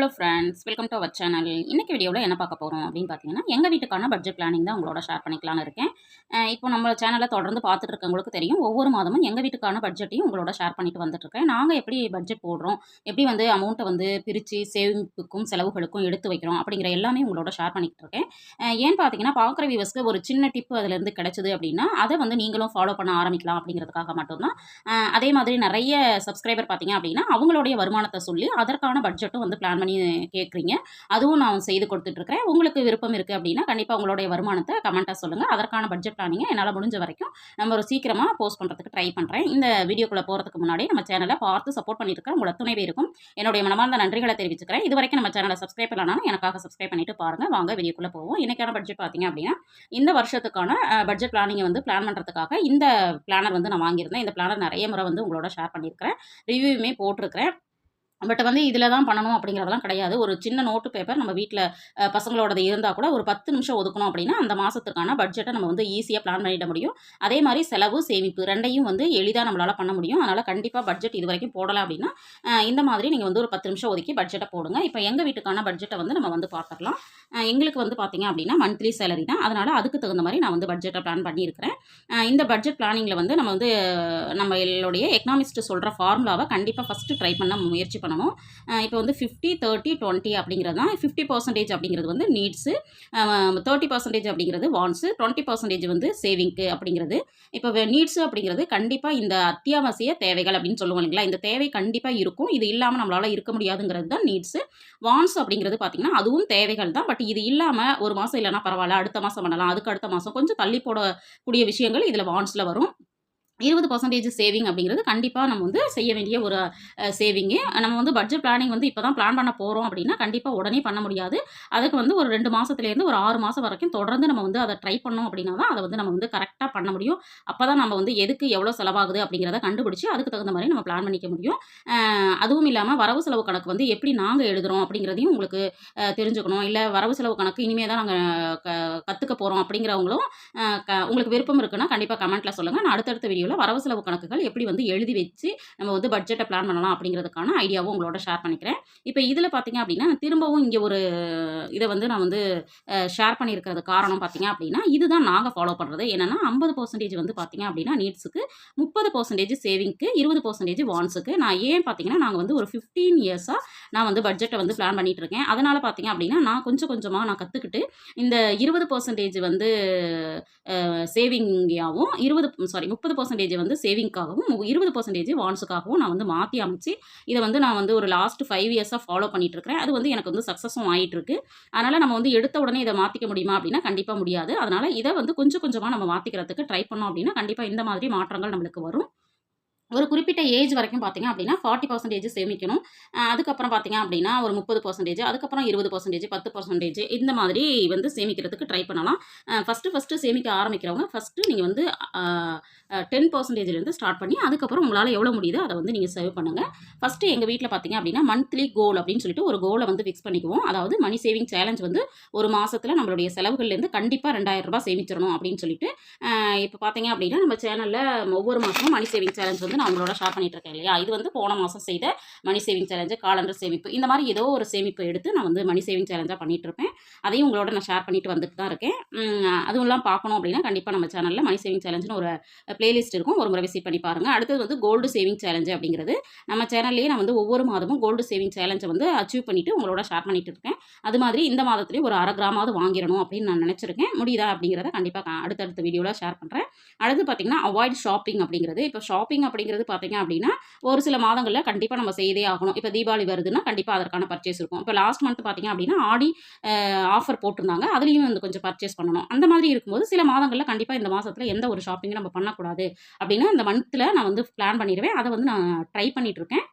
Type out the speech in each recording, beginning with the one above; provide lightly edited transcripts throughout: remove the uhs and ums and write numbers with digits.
Hello friends, welcome to our channel. இன்னைக்கு வீடியோவில் என்ன பார்க்க போகிறோம் அப்படின்னு பார்த்தீங்கன்னா, எங்கள் வீட்டுக்கான பட்ஜெட் பிளானிங் தான் உங்களோட ஷேர் பண்ணிக்கலான்னு இருக்கேன். இப்போ நம்ம சேனலை தொடர்ந்து பார்த்துட்டு இருக்கவங்களுக்கு தெரியும், ஒவ்வொரு மாதமும் எங்கள் வீட்டுக்கான பட்ஜெட்டையும் உங்களோட ஷேர் பண்ணிட்டு வந்துட்டுருக்கேன். நாங்கள் எப்படி பட்ஜெட் போடுறோம், எப்படி அமௌண்ட்டை பிரித்து சேமிப்புக்கும் செலவுகளுக்கும் எடுத்து வைக்கிறோம் அப்படிங்கிற எல்லாமே உங்களோட ஷேர் பண்ணிக்கிட்டு இருக்கேன். ஏன்னு பார்த்தீங்கன்னா, பார்க்குற வியூவர்ஸ்க்கு ஒரு சின்ன டிப்பு அதிலேருந்து கிடைச்சது அப்படின்னா, அதை நீங்களும் ஃபாலோ பண்ண ஆரம்பிக்கலாம் அப்படிங்கிறதுக்காக மட்டும்தான். அதே மாதிரி நிறைய சப்ஸ்கிரைபர் பார்த்தீங்க அப்படின்னா, அவங்களுடைய வருமானத்தை சொல்லி அதற்கான பட்ஜெட்டும் பிளான் பண்ணி கேட்குறீங்க. அதுவும் நான் செய்து கொடுத்துட்ருக்கிறேன். உங்களுக்கு விருப்பம் இருக்குது அப்படின்னா கண்டிப்பாக உங்களுடைய வருமானத்தை கமெண்ட்டாக சொல்லுங்கள். அதற்கான பட்ஜெட் பிளானிங்கை என்னால் முடிஞ்ச வரைக்கும் நம்ம ஒரு சீக்கிரமாக போஸ்ட் பண்ணுறதுக்கு ட்ரை பண்ணுறேன். இந்த வீடியோக்குள்ளே போகிறதுக்கு முன்னாடி நம்ம சேனலை பார்த்து சப்போர்ட் பண்ணியிருக்க உங்களோட துணை பேருக்கும் என்னுடைய மனமார்ந்த நன்றிகளை தெரிவிச்சுக்கிறேன். இது வரைக்கும் நம்ம சேனலை சப்ஸ்கிரைப் பண்ணலாம், எனக்காக சப்ஸ்கிரைப் பண்ணிட்டு பாருங்கள். வாங்க வீடியோக்குள்ளே போவோம். இன்றைக்கான பட்ஜெட் பார்த்தீங்க அப்படின்னா, இந்த வருஷத்துக்கான பட்ஜெட் பிளானிங்கை பிளான் பண்ணுறதுக்காக இந்த பிளானர் நான் வாங்கியிருந்தேன். இந்த பிளானர் நிறைய முறை உங்களோட ஷேர் பண்ணியிருக்கிறேன், ரிவ்யூவுமே போட்டிருக்கிறேன். பட் இதில் தான் பண்ணணும் அப்படிங்கிறதெல்லாம் கிடையாது. ஒரு சின்ன நோட்டு பேப்பர் நம்ம வீட்டில் பசங்களோடது இருந்தால் கூட ஒரு 10 நிமிஷம் ஒதுக்கணும் அப்படின்னா அந்த மாதத்துக்கான பட்ஜெட்டை நம்ம ஈஸியாக பிளான் பண்ணிட முடியும். அதே மாதிரி செலவு சேமிப்பு ரெண்டையும் எளிதாக நம்மளால் பண்ண முடியும். அதனால் கண்டிப்பாக பட்ஜெட் இது வரைக்கும் போடலை அப்படின்னா இந்த மாதிரி நீங்கள் ஒரு 10 நிமிஷம் ஒதுக்கி பட்ஜெட்டை போடுங்க. இப்போ எங்கள் வீட்டுக்கான பட்ஜெட்டை நம்ம பார்த்துடலாம். எங்களுக்கு பார்த்தீங்க அப்படின்னா மந்த்லி சேலரி தான். அதனால் அதுக்கு தகுந்த மாதிரி நான் பட்ஜெட்டை பிளான் பண்ணியிருக்கிறேன். இந்த பட்ஜெட் பிளானிங்கில் நம்ம நம்ம எங்களுடைய எக்கனாமிஸ்ட் சொல்கிற ஃபார்முலாவை கண்டிப்பாக ஃபஸ்ட்டு ட்ரை பண்ண முயற்சி பண்ணணும். இப்போ 50, 30, 20 அப்படிங்கிறது தான். 50% அப்படிங்கிறது நீட்ஸு, 30% அப்படிங்கிறது வான்ஸு, 20% சேவிங்க்கு அப்படிங்கிறது. இப்போ நீட்ஸு அப்படிங்கிறது கண்டிப்பாக இந்த அத்தியாவசிய தேவைகள் அப்படின்னு சொல்லுவோம் இல்லைங்களா, இந்த தேவை கண்டிப்பாக இருக்கும். இது இல்லாமல் நம்மளால் இருக்க முடியாதுங்கிறது தான் நீட்ஸு. வான்ஸ் அப்படிங்கிறது பார்த்திங்கன்னா அதுவும் தேவைகள் தான். பட் இது இல்லாமல் ஒரு மாதம் இல்லைனா பரவாயில்ல, அடுத்த மாதம் பண்ணலாம், அதுக்கு அடுத்த மாதம் கொஞ்சம் தள்ளி போடக்கூடிய விஷயங்கள் இதில் வான்ஸில் வரும். 20% சேவிங் அப்படிங்கிறது கண்டிப்பாக நம்ம செய்ய வேண்டிய ஒரு சேவிங்கு. நம்ம பட்ஜெட் பிளானிங் இப்போ தான் பிளான் பண்ண போகிறோம் அப்படின்னா கண்டிப்பாக உடனே பண்ண முடியாது. அதுக்கு ஒரு 2 மாதத்துலேருந்து ஒரு 6 மாதம் வரைக்கும் தொடர்ந்து நம்ம அதை ட்ரை பண்ணோம் அப்படின்னா தான் அதை நம்ம கரெக்டாக பண்ண முடியும். அப்போ தான் நம்ம எதுக்கு எவ்வளோ செலவாகுது அப்படிங்கிறத கண்டுபிடிச்சி அதுக்கு தகுந்த மாதிரி நம்ம பிளான் பண்ணிக்க முடியும். அதுவும் இல்லாமல் வரவு செலவு கணக்கு எப்படி நாங்கள் எழுதுகிறோம் அப்படிங்கிறதையும் உங்களுக்கு தெரிஞ்சுக்கணும். இல்லை வரவு செலவு கணக்கு இனிமேல் தான் நாங்கள் கற்றுக்க போகிறோம் அப்படிங்கிறவங்களும் உங்களுக்கு விருப்பம் இருக்குன்னா கண்டிப்பாக கமெண்ட்டில் சொல்லுங்கள். நான் அடுத்தடுத்த வீடியோவில் வரவு செலவு கணக்குகள் எப்படி எழுதி வச்சு நம்ம பட்ஜெட்டை பிளான் பண்ணலாம் அப்படிங்கிறதுக்கான ஐடியாவும் உங்களோட ஷேர் பண்ணிக்கிறேன். இப்போ இதில் பார்த்தீங்க அப்படின்னா திரும்பவும் இங்கே ஒரு இதை நான் ஷேர் பண்ணியிருக்கிறது காரணம் பார்த்தீங்க அப்படின்னா இதுதான் நாங்கள் ஃபாலோ பண்ணுறது. என்னென்னா 50% பார்த்தீங்க அப்படின்னா நீட்ஸுக்கு, 30% சேவிங்க்கு, 20% வான்ஸுக்கு. நான் ஏன் பார்த்தீங்கன்னா நாங்கள் ஒரு 15 இயர்ஸாக நான் பட்ஜெட்டை பிளான் பண்ணிட்டு இருக்கேன். அதனால் பார்த்தீங்க அப்படின்னா நான் கொஞ்சமாக நான் கற்றுக்கிட்டு இந்த 20% சேவிங்காகவும் 30% சேவிங்காகவும் 20% வான்ஸுக்காகவும் நான் மாற்றி அமைச்சு இதை நான் ஒரு லாஸ்ட் 5 இயர்ஸாக ஃபாலோ பண்ணிட்டு இருக்கிறேன். அது எனக்கு சக்ஸஸும் ஆகிட்டு இருக்கு. அதனால் நம்ம எடுத்த உடனே இதை மாற்றிக்க முடியுமா அப்படின்னா கண்டிப்பாக முடியாது. அதனால் இதை கொஞ்சம் கொஞ்சமாக நம்ம மாற்றிக்கிறதுக்கு ட்ரை பண்ணோம் அப்படின்னா கண்டிப்பாக இந்த மாதிரி மாற்றங்கள் நம்மளுக்கு வரும். ஒரு குறிப்பிட்ட ஏஜ் வரைக்கும் பார்த்தீங்க அப்படின்னா 40% சேமிக்கணும். அதுக்கப்புறம் பார்த்தீங்க அப்படின்னா ஒரு 30%, அதுக்கப்புறம் 20%, 10% இந்த மாதிரி சேமிக்கிறதுக்கு ட்ரை பண்ணலாம். ஃபஸ்ட்டு சேமிக்க ஆரம்பிக்கிறவங்க ஃபஸ்ட்டு நீங்கள் 10%லேருந்து ஸ்டார்ட் பண்ணி அதுக்கப்புறம் உங்களால் எவ்வளோ முடியுதோ அதை நீங்கள் சேவ் பண்ணுங்கள். ஃபஸ்ட்டு எங்கள் வீட்டில் பார்த்தீங்க அப்படின்னா மந்த்லி கோல் அப்படின்னு சொல்லிட்டு ஒரு கோலை ஃபிக்ஸ் பண்ணிக்குவோம். அதாவது மணி சேவிங் சேலஞ்ச் ஒரு மாதத்தில் நம்மளுடைய செலவுகள்லேருந்து கண்டிப்பாக 2000 ரூபாய் சேமிச்சிடணும் அப்படின்னு சொல்லிட்டு இப்போ பார்த்தீங்க அப்படின்னா நம்ம சேனலில் ஒவ்வொரு மாதமும் மணி சேவிங் சேலஞ்ச் நான் உங்களோட ஷேர் பண்ணிட்டு இருக்கேன் இல்லையா. இது போன மாதம் செய்த மணி சேவிங் சேலஞ்சு, காலண்டர் சேமிப்பு, இந்த மாதிரி ஏதோ ஒரு சேமிப்பை எடுத்து நான் மணி சேவிங் சேலஞ்சாக பண்ணிட்டு இருப்பேன். அதையும் உங்களோட நான் ஷேர் பண்ணிட்டு வந்துட்டு தான் இருக்கேன். அதுவும் எல்லாம் பார்க்கணும் அப்படின்னா கண்டிப்பாக நம்ம சேனலில் மணி சேவிங் சேலஞ்சுன்னு ஒரு பிளேலிஸ்ட் இருக்கும், ஒரு முறை விசிட் பண்ணி பாருங்கள். அடுத்தது கோல்டு சேவிங் சேலஞ்சு அப்படிங்கிறது நம்ம சேனல்லேயே நான் ஒவ்வொரு மாதமும் கோல்டு சேவிங் சேலஞ்சை அச்சீவ் பண்ணிவிட்டு உங்களோட ஷேர் பண்ணிட்டு இருக்கேன். அது மாதிரி இந்த மாதத்துலேயும் ஒரு 1/2 கிராமாவது வாங்கிடணும் அப்படின்னு நான் நினச்சிருக்கேன். முடியுதா அப்படிங்கிறத கண்டிப்பாக அடுத்தடுத்த வீடியோவில் ஷேர் பண்ணுறேன். அடுத்து பார்த்தீங்கன்னா அவாய்ட் ஷாப்பிங் அப்படிங்கிறது. இப்போ ஷாப்பிங் அப்படிங்கிறது பார்த்தீங்க அப்படின்னா ஒரு சில மாதங்களில் கண்டிப்பாக நம்ம செய்தே ஆகணும். இப்போ தீபாவளி வருதுன்னா கண்டிப்பாக அதற்கான பர்ச்சேஸ் இருக்கும். இப்போ லாஸ்ட் மந்த் பார்த்தீங்க அப்படின்னா ஆடி ஆஃபர் போட்டிருந்தாங்க, அதுலேயும் கொஞ்சம் பர்ச்சேஸ் பண்ணணும். அந்த மாதிரி இருக்கும்போது சில மாதங்களில் கண்டிப்பாக இந்த மாதத்தில் எந்த ஒரு ஷாப்பிங்கும் நம்ம பண்ணக்கூடாது அப்படின்னா அந்த மந்த்தில் நான் பிளான் பண்ணிடுவேன். அதை நான் ட்ரை பண்ணிட்டு இருக்கேன்.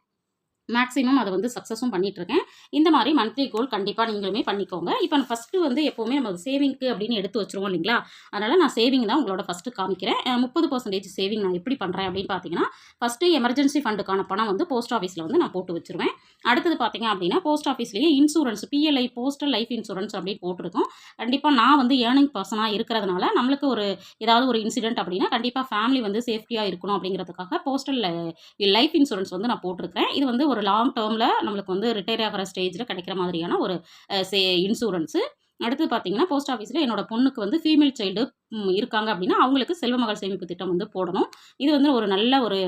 மேக்ஸிமம் அதை சக்ஸஸும் பண்ணிகிட்ருக்கேன். இந்த மாதிரி மந்த்லி கோல் கண்டிப்பாக நீங்களுமே பண்ணிக்கோங்க. இப்போ நான் ஃபஸ்ட்டு எப்போவுமே நம்ம சேவிங்க்கு அப்படின்னு எடுத்து வச்சுருவோம் இல்லைங்களா, அதனால் நான் சேவிங் தான் உங்களோட ஃபஸ்ட்டு காமிக்கிறேன். 30% சேவிங் நான் எப்படி பண்ணுறேன் அப்படின்னு பார்த்தீங்கன்னா ஃபஸ்ட்டு எமர்ஜென்சி ஃபண்டுக்கான பணம் போஸ்ட் ஆஃபீஸில் நான் போட்டு வச்சுருவேன். அடுத்தது பார்த்தீங்க அப்படின்னா போஸ்ட் ஆஃபீஸ்லேயே insurance, PLI postal life insurance அப்படின்னு போட்டிருக்கோம். கண்டிப்பாக நான் ஏர்னிங் பர்சனாக இருக்கிறதுனால நம்மளுக்கு ஏதாவது ஒரு இன்சிடென்ட் அப்படின்னா கண்டிப்பாக ஃபேமிலி சேஃப்டியாக இருக்கணும் அப்படிங்கிறதுக்காக போஸ்டல் லைஃப் இன்சூரன்ஸ் நான் போட்டிருக்கேன். இது ஒரு ஒரு லாங் டேர்மில் நம்மளுக்கு வந்து ரிட்டையர் ஆகிற ஸ்டேஜில் கிடைக்கிற மாதிரியான ஒரு இன்சூரன்ஸு. அடுத்தது பார்த்தீங்கன்னா, போஸ்ட் ஆஃபீஸில் என்னோட பொண்ணுக்கு வந்து ஃபீமேல் சைல்டு இருக்காங்க அப்படின்னா, அவங்களுக்கு செல்வ மகள் சேமிப்பு திட்டம் வந்து போடணும். இது வந்து ஒரு நல்ல ஒரு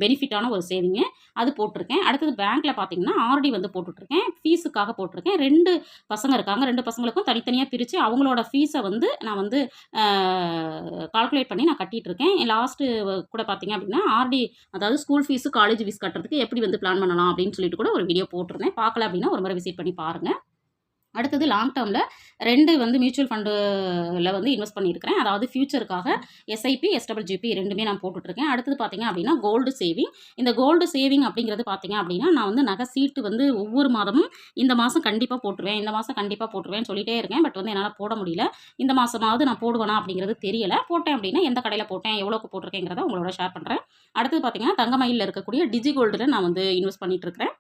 பெனிஃபிட்டான ஒரு சேவிங்கு. அது போட்டிருக்கேன். அடுத்தது பேங்க்ல பார்த்தீங்கன்னா, ஆர்டி வந்து போட்டுட்ருக்கேன். ஃபீஸுக்காக போட்டிருக்கேன். 2 பசங்க இருக்காங்க. 2 பசங்களுக்கும் தனித்தனியா பிரிச்சு அவங்களோட ஃபீஸ வந்து நான் வந்து அ கால்குலேட் பண்ணி நான் கட்டிட்டுருக்கேன். லாஸ்ட்டு கூட பார்த்தீங்க அப்படின்னா, ஆர்டி அதாவது ஸ்கூல் ஃபீஸு, காலேஜ் ஃபீஸ் கட்டுறதுக்கு எப்படி வந்து பிளான் பண்ணலாம் அப்படின்னு சொல்லிட்டு கூட ஒரு வீடியோ போட்டிருந்தேன். பார்க்கல அப்படின்னா ஒரு முறை விசிட் பண்ணி பாருங்க. அடுத்தது லாங் டேர்மில் 2 வந்து மியூச்சுவல் ஃபண்டுல வந்து இன்வெஸ்ட் பண்ணியிருக்கிறேன். அதாவது ஃபியூச்சருக்காக எஸ்ஐபி, எஸ்டபிள்ஜிபி 2மே நான் போட்டுட்ருக்கேன். அடுத்தது பார்த்தீங்க அப்படின்னா, கோல்டு சேவிங். இந்த கோல்டு சேவிங் அப்படிங்கிறது பார்த்தீங்க அப்படின்னா, நான் வந்து நகை சீட்டு வந்து ஒவ்வொரு மாதமும் இந்த மாதம் கண்டிப்பாக போட்டுருவேன், இந்த மாதம் கண்டிப்பாக போட்டுருவேன்னு சொல்லிட்டே இருக்கேன். பட் வந்து என்னால் போட முடியல. இந்த மாதமாவது நான் போடுவேனா அப்படிங்கிறது தெரியல. போட்டேன் அப்படின்னா எந்த கடையில் போட்டேன், எவ்வளோக்கு போட்டிருக்கேங்கிறத உங்களோட ஷேர் பண்ணுறேன். அடுத்தது பார்த்தீங்கன்னா, தங்கமயிலில் இருக்கக்கூடிய டிஜி கோல்டில் நான் வந்து இன்வெஸ்ட் பண்ணிட்டுருக்கிறேன்.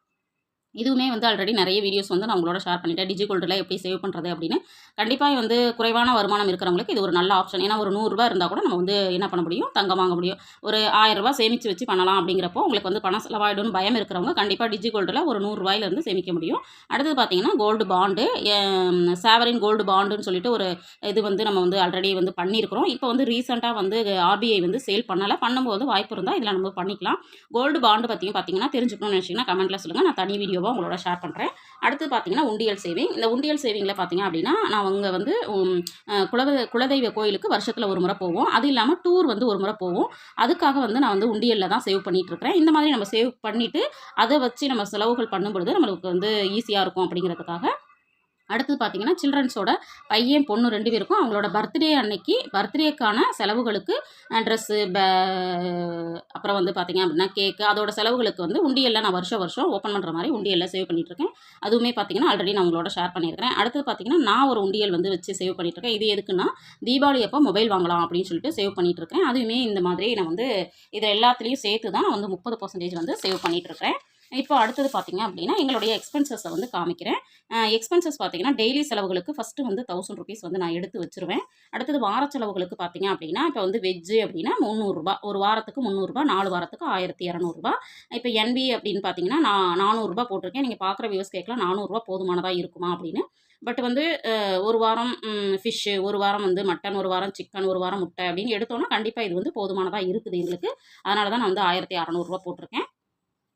இதுவுமே வந்து ஆல்ரெடி நிறைய வீடியோஸ் வந்து நான் உங்களோட ஷேர் பண்ணிட்டேன். டிஜி கோல்டில் எப்படி சேவ் பண்ணுறது அப்படின்னு. கண்டிப்பாக வந்து குறைவான வருமானம் இருக்கிறவங்களுக்கு இது ஒரு நல்ல ஆப்ஷன். ஏன்னா ஒரு ரூ. 100 இருந்தால் கூட நம்ம வந்து என்ன பண்ண முடியும், தங்கம் வாங்க முடியும். ஒரு ரூ. 1000 சேமித்து வச்சு பண்ணலாம் அப்படிங்கிறப்போ உங்களுக்கு வந்து பணம் செலவாயிடும்னு பயம் இருக்கிறவங்க கண்டிப்பாக டிஜி கோல்டில் ஒரு ரூ. 100 சேமிக்க முடியும். அடுத்தது பார்த்தீங்கன்னா, கோல்டு பாண்டு, சாவரின் கோல்டு பாண்டுன்னு சொல்லிட்டு ஒரு இது வந்து நம்ம வந்து ஆல்ரெடி வந்து பண்ணியிருக்கிறோம். இப்போ வந்து ரீசெண்டாக வந்து ஆர்பிஐ வந்து சேல் பண்ணலை. பண்ணும்போது வாய்ப்பு இருந்தால் இதில் நம்ம பண்ணிக்கலாம். கோல்டு பாண்டு பற்றியும் பார்த்தீங்கன்னா தெரிஞ்சுக்கணும்னு நினச்சிங்கன்னா கமெண்ட்டில் சொல்லுங்கள். நான் தனி வீடியோ உங்களோட ஷேர் பண்ணுறேன். அடுத்து பார்த்தீங்கன்னா, உண்டியல் சேவிங். இந்த உண்டியல் சேவிங்கில் பார்த்தீங்க அப்படின்னா, நான் அங்கே வந்து குலதெய்வ கோயிலுக்கு வருஷத்தில் ஒரு முறை போவோம். அது இல்லாமல் டூர் வந்து ஒரு முறை போவோம். அதுக்காக வந்து நான் வந்து உண்டியலில் தான் சேவ் பண்ணிகிட்ருக்கிறேன். இந்த மாதிரி நம்ம சேவ் பண்ணிவிட்டு அதை வச்சு நம்ம செலவுகள் பண்ணும்பொழுது நம்மளுக்கு வந்து ஈஸியாக இருக்கும் அப்படிங்கிறதுக்காக. அடுத்தது பார்த்தீங்கன்னா, சில்ட்ரன்ஸோட பையன், பொண்ணு 2 பேருக்கும் அவங்களோட பர்த்டே அன்னைக்கு பர்த்டேக்கான செலவுகளுக்கு ட்ரெஸ்ஸு, அப்புறம் வந்து பார்த்தீங்க அப்படின்னா கேக்கு, அதோட செலவுகளுக்கு வந்து உண்டியல்ல நான் வருஷம் வருஷம் ஓப்பன் பண்ணுற மாதிரி உண்டியல்ல சேவ் பண்ணிட்டுருக்கேன். அதுவுமே பார்த்தீங்கன்னா ஆல்ரெடி நான் உங்களோட ஷேர் பண்ணியிருக்கிறேன். அடுத்தது பார்த்தீங்கன்னா, நான் ஒரு உண்டியல் வந்து வச்சு சேவ் பண்ணிட்டுருக்கேன். இது எதுக்குன்னா, தீபாவளி அப்போ மொபைல் வாங்கலாம் அப்படின்னு சொல்லிட்டு சேவ் பண்ணிட்டுருக்கேன். அதுவுமே இந்த மாதிரி நான் வந்து இதை எல்லாத்துலேயும் சேர்த்து தான் நான் வந்து 30% வந்து சேவ் பண்ணிட்டுருக்கேன். இப்போ அடுத்தது பார்த்தீங்க அப்படின்னா, எங்களுடைய எக்ஸ்பென்சஸை வந்து காமிக்கிறேன். எக்ஸ்பென்சஸ் பார்த்தீங்கன்னா, டெய்லி செலவுகளுக்கு ஃபஸ்ட்டு வந்து ₹1000 வந்து நான் எடுத்து வச்சுருவேன். அடுத்தது வார செலவுகளுக்கு பார்த்தீங்க அப்படின்னா, இப்போ வந்து வெஜ்ஜு அப்படின்னா ரூ. 300, ஒரு வாரத்துக்கு ரூ. 300, 4 வாரத்துக்கு ரூ. 1200. இப்போ என்பி அப்படின்னு பார்த்தீங்கன்னா, நான் ரூ. 400 போட்டிருக்கேன். நீங்கள் பார்க்குற வியூவர்ஸ் கேட்கலாம், ரூ. 400 போதுமானதா இருக்குமா அப்படின்னு. பட் வந்து ஒரு வாரம் ஃபிஷ்ஷு, ஒரு வாரம் வந்து மட்டன், ஒரு வாரம் சிக்கன், ஒரு வாரம் முட்டை அப்படின்னு எடுத்தோம்னா கண்டிப்பாக இது வந்து போதுமானதா இருக்குது எங்களுக்கு. அதனால தான் நான் வந்து ரூ. 1600 போட்டிருக்கேன்.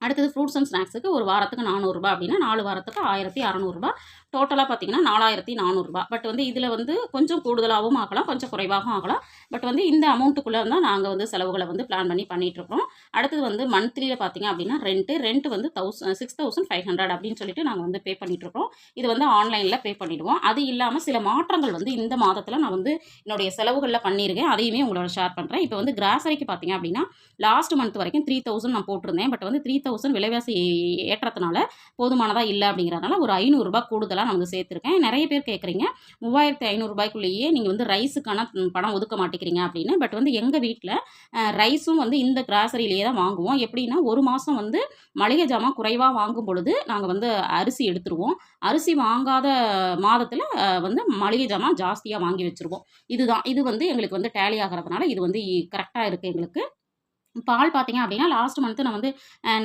அடுத்தது ஃப்ரூட்ஸ் அண்ட் ஸ்நாக்ஸுக்கு ஒரு வாரத்துக்கு ரூ. 400 அப்படின்னா 4 வாரத்துக்கு ரூ. 1600. டோட்டலாக பார்த்தீங்கன்னா ரூ. 4400. பட் வந்து இதில் வந்து கொஞ்சம் கூடுதலாகவும் ஆகலாம், கொஞ்சம் குறைவாகவும் ஆகலாம். பட் வந்து இந்த அமௌண்ட்டுக்குள்ளே தான் நாங்கள் வந்து செலவுகளை வந்து பிளான் பண்ணி பண்ணிகிட்ருக்கோம். அடுத்தது வந்து மந்த்லியில் பார்த்தீங்க அப்படின்னா ரெண்ட் வந்து 6500 அப்படின்னு சொல்லிட்டு நாங்கள் வந்து பே பண்ணிகிட்ருக்கோம். இது வந்து ஆன்லைனில் பே பண்ணிவிடுவோம். அது இல்லாமல் சில மாற்றங்கள் வந்து இந்த மாதத்தில் நான் வந்து என்னுடைய செலவுகளில் பண்ணியிருக்கேன். அதையுமே உங்களோட ஷேர் பண்ணுறேன். இப்போ வந்து கிராசரிக்கு பார்த்தீங்க அப்படின்னா லாஸ்ட் மந்த் வரைக்கும் 3000 நான் போட்டிருந்தேன். பட் வந்து 3000 விலைவாசி ஏற்றத்தினால போதுமானதா இல்லை அப்படிங்கிறதுனால ஒரு ₹500 கூடுதலாக நான் வந்து சேர்த்துருக்கேன். நிறைய பேர் கேட்குறீங்க, ₹3500 நீங்கள் வந்து ரைஸுக்கான பணம் ஒதுக்க மாட்டேங்கிறீங்க அப்படின்னு. பட் வந்து எங்கள் வீட்டில் ரைஸும் வந்து இந்த கிராசரியிலேயே தான் வாங்குவோம். எப்படின்னா, ஒரு மாதம் வந்து மளிகை ஜாமான் குறைவாக வாங்கும் பொழுது நாங்கள் வந்து அரிசி எடுத்துருவோம். அரிசி வாங்காத மாதத்தில் வந்து மளிகை ஜாமான் ஜாஸ்தியாக வாங்கி வச்சுருவோம். இது வந்து எங்களுக்கு வந்து டேலி ஆகிறதுனால இது வந்து கரெக்டாக இருக்குது எங்களுக்கு. பால் பார்த்தீங்க அப்படின்னா, லாஸ்ட் மந்த்து நான் வந்து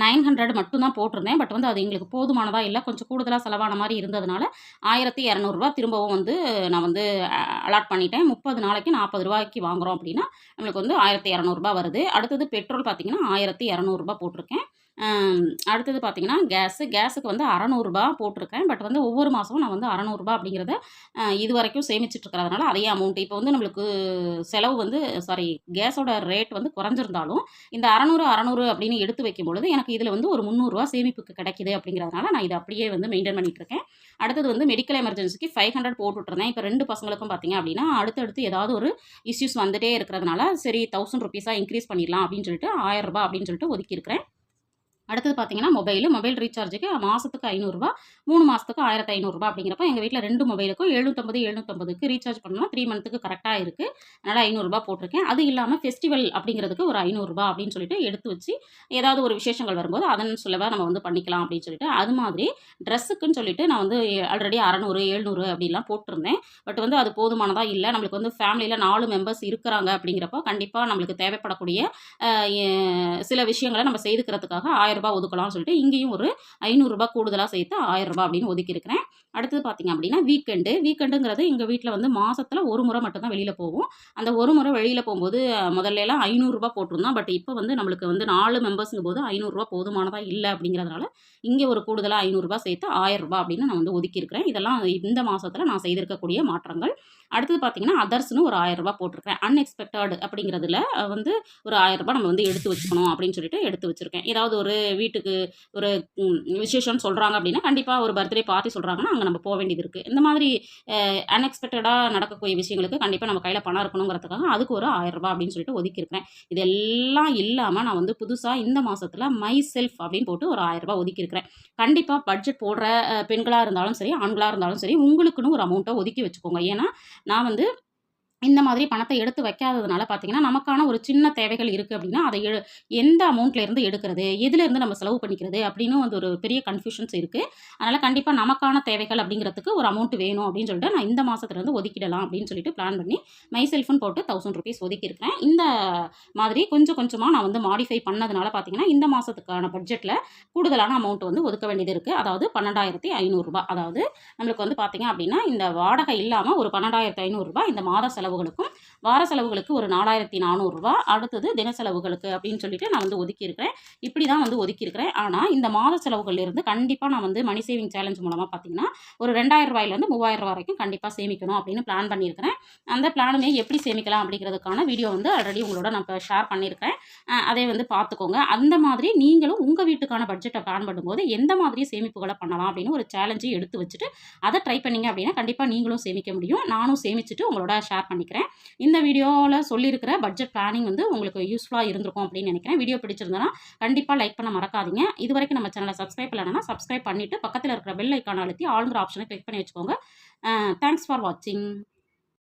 900 மட்டும் தான் போட்டிருந்தேன். பட் வந்து அது எங்களுக்கு போதுமானதா இல்ல. கொஞ்சம் கூடுதலா செலவான மாரி இருந்ததுனால, ரூ. 1200 திரும்பவும் வந்து நான் வந்து அலாட் பண்ணிட்டேன். 30 நாளைக்கு ரூ. 40 வாங்குறோம் அப்படின்னா, நம்மளுக்கு வந்து ரூ. 1200 வருது. அடுத்தது பெட்ரோல் பார்த்தீங்கன்னா, ரூ. 1200 போட்டிருக்கேன். அடுத்தது பார்த்தீங்கன்னா, கேஸுக்கு வந்து ரூ. 600 போட்டிருக்கேன். பட் வந்து ஒவ்வொரு மாதமும் நான் வந்து ரூ. 600 அப்படிங்கிறத இதுவரைக்கும் சேமிச்சுட்டு இருக்கிறதுனால அதே அமௌண்ட் இப்போ வந்து நம்மளுக்கு செலவு வந்து கேஸோட ரேட் வந்து குறைஞ்சிருந்தாலும், இந்த 600 அப்படின்னு எடுத்து வைக்கும்பொழுது எனக்கு இதில் வந்து ஒரு ரூ. 300 சேமிப்புக்கு கிடைக்குது அப்படிங்கிறதுனால நான் இதை அப்படியே வந்து மெயின்டைன் பண்ணிட்டுருக்கேன். அடுத்தது வந்து மெடிக்கல் எமர்ஜென்சிக்கு 500 போட்டுட்ருந்தேன். இப்போ 2 பசங்களுக்கும் பார்த்தீங்க அப்படின்னா, அடுத்தடுத்து ஏதாவது ஒரு இஷ்யூஸ் வந்துட்டே இருக்கிறதுனால, சரி ₹1000 இன்க்ரீஸ் பண்ணிடலாம் அப்படின்னு சொல்லிட்டு ரூ. 1000 அப்படின்னு சொல்லிட்டு ஒதுக்கியிருக்கிறேன். அடுத்தது பார்த்தீங்கன்னா, மொபைல் ரீசார்ஜுக்கு மாதத்துக்கு ரூ. 500, 3 மாதத்துக்கு ரூ. 1500 அப்படிங்கிறப்ப எங்கள் வீட்டில் 2 மொபைலுக்கும் 750க்கு ரீசார்ஜ் பண்ணோம்னா 3 மந்த்துக்கு கரெக்டாக இருக்குது. அதனால் ரூ. 500 போட்டிருக்கேன். அது இல்லாமல் ஃபெஸ்டிவல் அப்படிங்கிறதுக்கு ஒரு ரூ. 500 அப்படின்னு சொல்லிட்டு எடுத்து வச்சு, ஏதாவது ஒரு விசேஷங்கள் வரும்போது அதன் சொல்லவா நம்ம வந்து பண்ணிக்கலாம் அப்படின்னு சொல்லிட்டு, அது மாதிரி ட்ரெஸ்ஸுக்குன்னு சொல்லிட்டு நான் வந்து ஆல்ரெடி 600, 700 அப்படிலாம் போட்டிருந்தேன். பட் வந்து அது போதுமானதா இல்லை. நம்மளுக்கு வந்து ஃபேமிலியில் 4 மெம்பர்ஸ் இருக்கிறாங்க அப்படிங்கிறப்போ, கண்டிப்பாக நம்மளுக்கு தேவைப்படக்கூடிய சில விஷயங்களை நம்ம செய்துக்கிறதுக்காக ரூ. ரூபாய் ஒதுக்கலாம்னு சொல்லிட்டு இங்கேயும் ஒரு ரூ. 500 கூடுதலாக சேர்த்து ரூ. 1000 அப்படின்னு ஒதுக்கியிருக்கிறேன். அடுத்தது பார்த்தீங்க அப்படின்னா வீக்கெண்டுங்கிறது எங்கள் வீட்டில் வந்து மாசத்துல ஒரு முறை மட்டும் தான் வெளியில் போவோம். அந்த ஒரு முறை வெளியில் போகும்போது முதல்லலாம் ரூ. 500 போட்டிருந்தோம். பட் இப்போ வந்து நம்மளுக்கு வந்து 4 மெம்பர்ஸுங்கும் போது ரூ. 500 போதுமானதா இல்ல அப்படிங்கிறதுனால, இங்கே ஒரு கூடுதலா ரூ. 500 சேர்த்து ரூ. 1000 அப்படின்னு நான் வந்து ஒதுக்கியிருக்கிறேன். இதெல்லாம் இந்த மாசத்துல நான் செய்திருக்கக்கூடிய மாற்றங்கள். அடுத்தது பார்த்தீங்கன்னா, அதர்ஸ்ன்னு ஒரு ரூ. 1000 போட்டிருக்கிறேன். அன்எக்ஸ்பெக்டட் அப்படிங்கிறதுல வந்து ஒரு ரூ. 1000 நம்ம வந்து எடுத்து வச்சுக்கணும் அப்படின்னு சொல்லிட்டு எடுத்து வச்சிருக்கேன். ஏதாவது ஒரு வீட்டுக்கு ஒரு விசேஷம்னு சொல்றாங்க அப்படின்னா, கண்டிப்பா ஒரு பர்த்டே பார்ட்டி சொல்றாங்கன்னா, அங்க நம்ம போ வேண்டியது இருக்கு. இந்த மாதிரி அன்எக்ஸ்பெக்டடா நடக்கக்கூடிய விஷயங்களுக்கு கண்டிப்பா நம்ம கையில பணம் இருக்கணுங்கிறதுக்காக அதுக்கு ஒரு ரூ. 1000 அப்படின்னு சொல்லிட்டு ஒதுக்கியிருக்கிறேன். இதெல்லாம் இல்லாம நான் வந்து புதுசா இந்த மாசத்துல மை செல்ஃப் அப்படின்னு போட்டு ஒரு ரூ. 1000 ஒதுக்கியிருக்கிறேன். கண்டிப்பா பட்ஜெட் போடுற பெண்களா இருந்தாலும் சரி, ஆண்களா இருந்தாலும் சரி, உங்களுக்குன்னு ஒரு அமௌண்ட்ட ஒதுக்கி வச்சுக்கோங்க. ஏன்னா, நான் வந்து இந்த மாதிரி பணத்தை எடுத்து வைக்காததுனால பார்த்தீங்கன்னா, நமக்கான ஒரு சின்ன தேவைகள் இருக்கு அப்படின்னா, அதை எந்த அமௌண்ட்லேருந்து எடுக்கிறது, எதுலேருந்து நம்ம செலவு பண்ணிக்கிறது அப்படின்னு வந்து ஒரு பெரிய கன்ஃப்யூஷன்ஸ் இருக்கு. அதனால கண்டிப்பா நமக்கான தேவைகள் அப்படிங்கிறதுக்கு ஒரு அமௌண்ட் வேணும் அப்படின்னு சொல்லிட்டு, நான் இந்த மாசத்துலேருந்து ஒதுக்கிடலாம் அப்படின்னு சொல்லிட்டு பிளான் பண்ணி, மை செல்ஃப்ன்னு போட்டு ரூ. 1000 ஒதுக்கியிருக்கிறேன். இந்த மாதிரி கொஞ்சம் கொஞ்சமா நான் வந்து மாடிஃபை பண்ணதுனால பார்த்தீங்கன்னா, இந்த மாசத்துக்கான பட்ஜெட்ல கூடுதலான அமௌண்ட் வந்து ஒதுக்க வேண்டியது இருக்கு. அதாவது ரூ. 12,500. அதாவது நம்மளுக்கு வந்து பார்த்தீங்க அப்படின்னா, இந்த வாடகை இல்லாம ஒரு ரூ. 12,500 இந்த மாத செலவுகளுக்கும், வார செலவுகளுக்கு ஒரு ரூ. 4,400, அடுத்தது தின செலவுகளுக்கு அப்படின்னு சொல்லிட்டு நான் வந்து ஒதுக்கியிருக்கிறேன். இப்படி தான் வந்து ஒதுக்கியிருக்கிறேன். ஆனா, இந்த மாத செலவுகள்லேருந்து கண்டிப்பா நான் வந்து மணி சேவிங் சேலஞ்ச் மூலமா பார்த்தீங்கன்னா, ஒரு ரூ. 2,000 ரூ. 3,000 வரைக்கும் கண்டிப்பா சேமிக்கணும் அப்படின்னு பிளான் பண்ணியிருக்கிறேன். அந்த பிளானுமே எப்படி சேமிக்கலாம் அப்படிங்கிறதுக்கான வீடியோ வந்து ஆல்ரெடி உங்களோட நான் இப்போ ஷேர் பண்ணியிருக்கேன். அதை வந்து பார்த்துக்கோங்க. அந்த மாதிரி நீங்களும் உங்க வீட்டுக்கான பட்ஜெட்டை பிளான் பண்ணும்போது எந்த மாதிரி சேமிப்புகளை பண்ணலாம் அப்படின்னு ஒரு சேலஞ்சை எடுத்து வச்சுட்டு அதை ட்ரை பண்ணீங்க அப்படின்னா கண்டிப்பா நீங்களும் சேமிக்க முடியும். நானும் சேமிச்சுட்டு உங்களோட ஷேர் பண்ணிக்கிறேன். இந்த வீடியோவில் சொல்லியிருக்கிற பட்ஜெட் பிளானிங் வந்து உங்களுக்கு யூஸ்ஃபுல்லாக இருந்திருக்கும் அப்படின்னு நினைக்கிறேன். வீடியோ பிடிச்சிருந்தனா கண்டிப்பாக லைக் பண்ண மறக்காதீங்க. இது வரைக்கும் நம்ம சேனலை சப்ஸ்கிரைப் பண்ணலைன்னா சப்ஸ்கிரைப் பண்ணிட்டு பக்கத்தில் இருக்கிற பெல் ஐக்கானை அழுத்தி ஆளுங்கிற ஆப்ஷனை கிளிக் பண்ணி வச்சுக்கோங்க. தேங்க்ஸ் ஃபார் வாட்சிங்.